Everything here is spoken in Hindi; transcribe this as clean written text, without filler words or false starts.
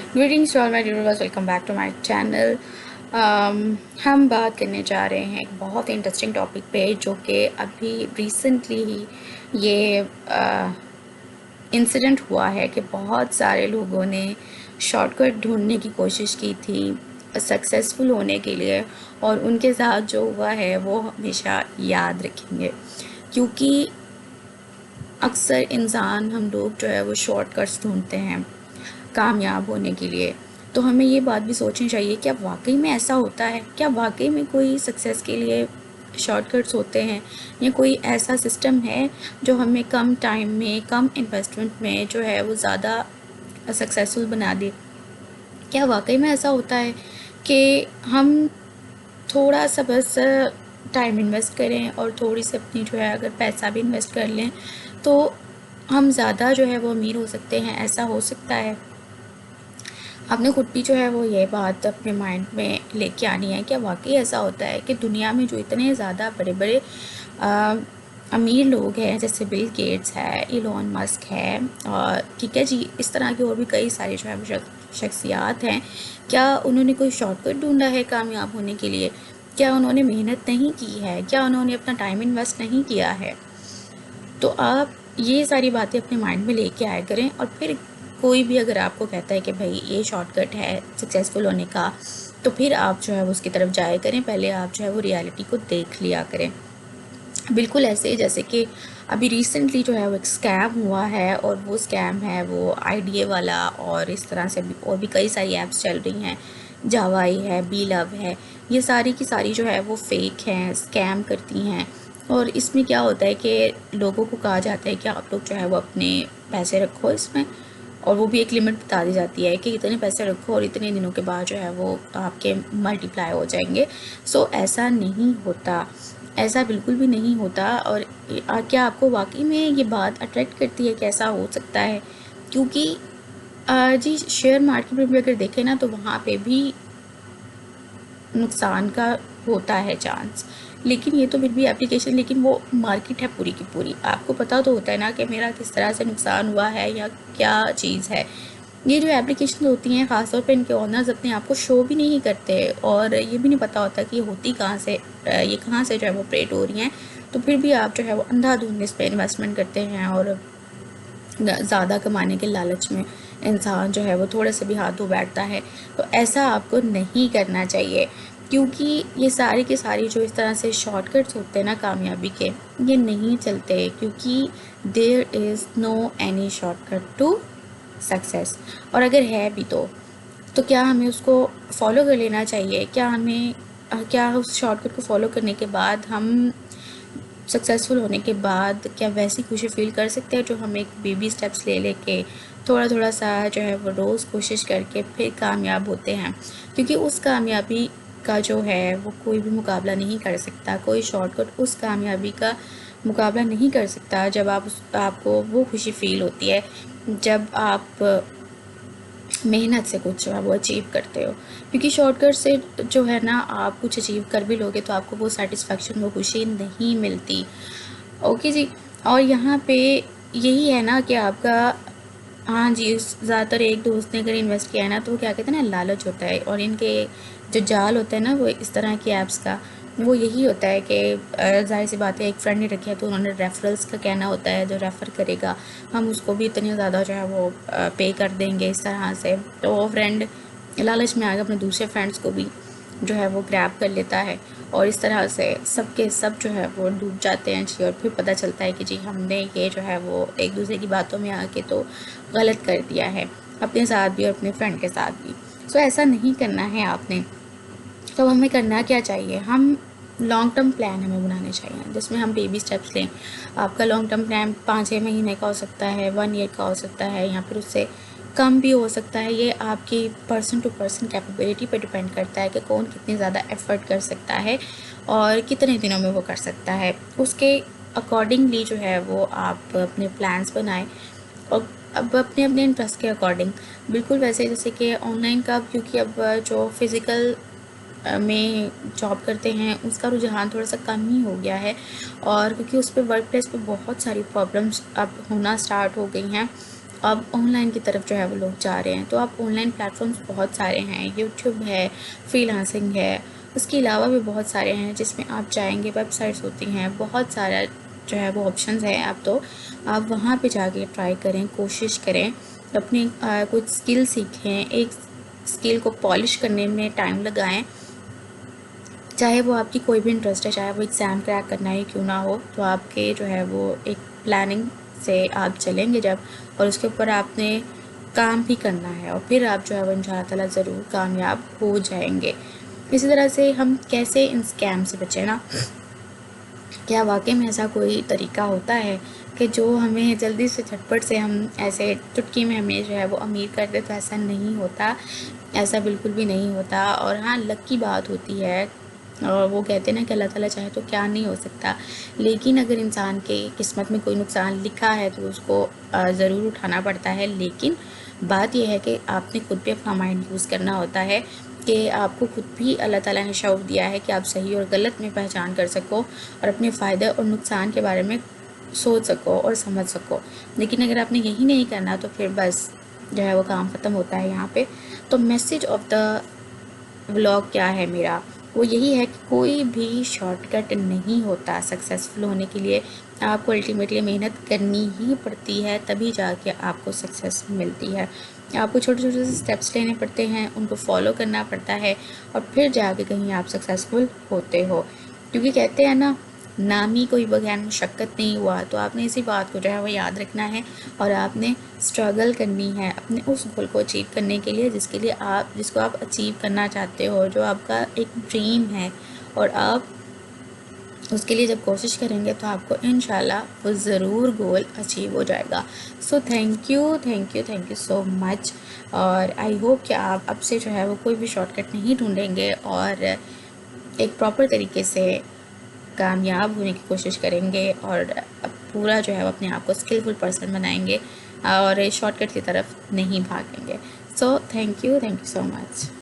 Greetings to all my viewers, welcome back to my channel. हम बात करने जा रहे हैं एक बहुत ही इंटरेस्टिंग टॉपिक पे, जो कि अभी रिसेंटली ही ये इंसिडेंट हुआ है कि बहुत सारे लोगों ने शॉर्टकट ढूंढने की कोशिश की थी सक्सेसफुल होने के लिए, और उनके साथ जो हुआ है वो हमेशा याद रखेंगे। क्योंकि अक्सर इंसान, हम लोग जो है वो शॉर्टकट्स ढूंढते हैं कामयाब होने के लिए। तो हमें ये बात भी सोचनी चाहिए, क्या वाकई में ऐसा होता है? क्या वाकई में कोई सक्सेस के लिए शॉर्टकट्स होते हैं, या कोई ऐसा सिस्टम है जो हमें कम टाइम में, कम इन्वेस्टमेंट में जो है वो ज़्यादा सक्सेसफुल बना दे? क्या वाकई में ऐसा होता है कि हम थोड़ा सा बस टाइम इन्वेस्ट करें और थोड़ी सी अपनी जो है अगर पैसा भी इन्वेस्ट कर लें तो हम ज़्यादा जो है वो अमीर हो सकते हैं? ऐसा हो सकता है? आपने खुद भी जो है वो ये बात अपने माइंड में लेके आनी है, क्या वाकई ऐसा होता है कि दुनिया में जो इतने ज़्यादा बड़े बड़े अमीर लोग हैं, जैसे बिल गेट्स है, इलॉन मस्क है, और ठीक है जी, इस तरह की और भी कई सारी जो है वो शख्सियात हैं, क्या उन्होंने कोई शॉर्टकट ढूंढा है कामयाब होने के लिए? क्या उन्होंने मेहनत नहीं की है? क्या उन्होंने अपना टाइम इन्वेस्ट नहीं किया है? तो आप ये सारी बातें अपने माइंड में लेके आया करें, और फिर कोई भी अगर आपको कहता है कि भाई ये शॉर्टकट है सक्सेसफुल होने का, तो फिर आप जो है वो उसकी तरफ जाया करें। पहले आप जो है वो रियलिटी को देख लिया करें। बिल्कुल ऐसे जैसे कि अभी रिसेंटली जो है वो एक स्कैम हुआ है, और वो स्कैम है वो आईडीए वाला, और इस तरह से भी और भी कई सारी ऐप्स चल रही हैं, जावाई है, बी लव है, ये सारी की सारी जो है वो फेक हैं, स्कैम करती हैं। और इसमें क्या होता है कि लोगों को कहा जाता है कि आप लोग जो है वो अपने पैसे रखो इसमें, और वो भी एक लिमिट बता दी जाती है कि इतने पैसे रखो और इतने दिनों के बाद जो है वो आपके मल्टीप्लाई हो जाएंगे। सो ऐसा नहीं होता, ऐसा बिल्कुल भी नहीं होता। और क्या आपको वाकई में ये बात अट्रैक्ट करती है कि ऐसा हो सकता है? क्योंकि जी, शेयर मार्केट में भी अगर देखें ना, तो वहाँ पे भी नुकसान का होता है चांस। लेकिन ये तो फिर भी एप्लीकेशन, लेकिन वो मार्केट है पूरी की पूरी, आपको पता तो होता है ना कि मेरा किस तरह से नुकसान हुआ है या क्या चीज़ है। ये जो एप्लीकेशन होती हैं, ख़ासतौर पे इनके ओनर्स अपने आप को शो भी नहीं करते, और ये भी नहीं पता होता कि ये होती कहाँ से, ये कहाँ से जो है वो ऑपरेट हो रही हैं। तो फिर भी आप जो है वो अंधाधुंध इस पर इन्वेस्टमेंट करते हैं, और ज़्यादा कमाने के लालच में इंसान जो है वो थोड़े से भी हाथ धो बैठता है। तो ऐसा आपको नहीं करना चाहिए, क्योंकि ये सारी की सारी जो इस तरह से शॉर्टकट्स होते हैं ना कामयाबी के, ये नहीं चलते, क्योंकि there is no any shortcut to success. और अगर है भी तो क्या हमें उसको फॉलो कर लेना चाहिए? क्या उस शॉर्टकट को फॉलो करने के बाद हम सक्सेसफुल होने के बाद क्या वैसी खुशी फील कर सकते हैं जो हम एक बेबी स्टेप्स ले लेके, थोड़ा थोड़ा सा जो है वो रोज़ कोशिश करके फिर कामयाब होते हैं? क्योंकि उस कामयाबी का जो है वो कोई भी मुकाबला नहीं कर सकता, कोई शॉर्टकट उस कामयाबी का मुकाबला नहीं कर सकता, जब आपको वो खुशी फील होती है जब आप मेहनत से कुछ जो है वो अचीव करते हो। क्योंकि शॉर्टकट से जो है ना, आप कुछ अचीव कर भी लोगे तो आपको वो सेटिस्फेक्शन, वो खुशी नहीं मिलती। ओके जी। और यहाँ पे यही है ना कि आपका, हाँ जी, ज़्यादातर एक दोस्त ने अगर इन्वेस्ट किया है ना, तो वो क्या कहते हैं ना, लालच होता है। और इनके जो जाल होता है ना वो इस तरह की ऐप्स का, वो यही होता है कि जाहिर सी बात है, एक फ्रेंड ने रखी है तो उन्होंने रेफरल्स का कहना होता है, जो रेफ़र करेगा हम उसको भी इतने ज़्यादा जो है वो पे कर देंगे इस तरह से। तो वो फ्रेंड लालच में आकर अपने दूसरे फ्रेंड्स को भी जो है वो ग्रैब कर लेता है, और इस तरह से सबके सब जो है वो डूब जाते हैं जी। और फिर पता चलता है कि जी, हमने ये जो है वो एक दूसरे की बातों में आके तो गलत कर दिया है, अपने साथ भी और अपने फ्रेंड के साथ भी। सो ऐसा नहीं करना है आपने। तो हमें करना क्या चाहिए? हम लॉन्ग टर्म प्लान हमें बनाने चाहिए, जिसमें हम बेबी स्टेप्स लें। आपका लॉन्ग टर्म प्लान 5-6 महीने का हो सकता है, 1 ईयर का हो सकता है, या फिर उससे कम भी हो सकता है। ये आपकी पर्सन टू पर्सन कैपेबिलिटी पे डिपेंड करता है कि कौन कितनी ज़्यादा एफ़र्ट कर सकता है और कितने दिनों में वो कर सकता है। उसके अकॉर्डिंगली जो है वो आप अपने प्लान्स बनाएं, और अब अपने अपने इंटरेस्ट के अकॉर्डिंग, बिल्कुल वैसे जैसे कि ऑनलाइन का, क्योंकि अब जो फिज़िकल में जॉब करते हैं उसका रुझान थोड़ा सा कम ही हो गया है, और क्योंकि उस पे वर्क प्लेस पे बहुत सारी प्रॉब्लम्स अब होना स्टार्ट हो गई हैं। अब ऑनलाइन की तरफ जो है वो लोग जा रहे हैं। तो आप ऑनलाइन प्लेटफॉर्म्स बहुत सारे हैं, यूट्यूब है, फ्रीलांसिंग है, उसके अलावा भी बहुत सारे हैं जिसमें आप जाएंगे, वेबसाइट्स होती हैं, बहुत सारा जो है वो ऑप्शंस हैं। आप वहाँ पे जाके ट्राई करें, कोशिश करें, अपनी कुछ स्किल सीखें, एक स्किल को पॉलिश करने में टाइम लगाएं। चाहे वो आपकी कोई भी इंटरेस्ट है, चाहे वो एग्ज़ाम क्रैक करना ही क्यों ना हो, तो आपके जो है वो एक प्लानिंग से आप चलेंगे जब, और उसके ऊपर आपने काम भी करना है, और फिर आप जो है वो इंशाअल्लाह ताला ज़रूर कामयाब हो जाएंगे। इसी तरह से हम कैसे इन स्कैम से बचें ना, क्या वाकई में ऐसा कोई तरीका होता है कि जो हमें जल्दी से झटपट से हम ऐसे चुटकी में हमें जो है वो अमीर कर दे? तो ऐसा नहीं होता, ऐसा बिल्कुल भी नहीं होता। और हाँ, लक की बात होती है, और वो कहते हैं ना कि अल्लाह ताला चाहे तो क्या नहीं हो सकता। लेकिन अगर इंसान के किस्मत में कोई नुकसान लिखा है तो उसको ज़रूर उठाना पड़ता है। लेकिन बात यह है कि आपने खुद भी अपना माइंड यूज़ करना होता है, कि आपको खुद भी अल्लाह ताला ने शौक़ दिया है कि आप सही और गलत में पहचान कर सको, और अपने फ़ायदे और नुकसान के बारे में सोच सको और समझ सको। लेकिन अगर आपने यही नहीं करना तो फिर बस जो है वो काम ख़त्म होता है यहाँ पे। तो मैसेज ऑफ द व्लॉग क्या है मेरा, वो यही है कि कोई भी शॉर्टकट नहीं होता सक्सेसफुल होने के लिए। आपको अल्टीमेटली मेहनत करनी ही पड़ती है, तभी जाके आपको सक्सेस मिलती है। आपको छोटे छोटे से स्टेप्स लेने पड़ते हैं, उनको फॉलो करना पड़ता है, और फिर जाके कहीं आप सक्सेसफुल होते हो। क्योंकि कहते हैं ना, नामी कोई बगैर मशक्क़त नहीं हुआ। तो आपने इसी बात को जो है वो याद रखना है, और आपने स्ट्रगल करनी है अपने उस गोल को अचीव करने के लिए, जिसको आप अचीव करना चाहते हो, जो आपका एक ड्रीम है। और आप उसके लिए जब कोशिश करेंगे तो आपको इंशाल्लाह वो ज़रूर गोल अचीव हो जाएगा। So thank you, thank you, thank you so much. और आई होप कि आप अब से जो है वो कोई भी शॉर्टकट नहीं ढूंढेंगे, और एक प्रॉपर तरीके से कामयाब होने की कोशिश करेंगे, और पूरा जो है वो अपने आप को स्किलफुल पर्सन बनाएंगे, और शॉर्टकट की तरफ नहीं भागेंगे। So thank you so much.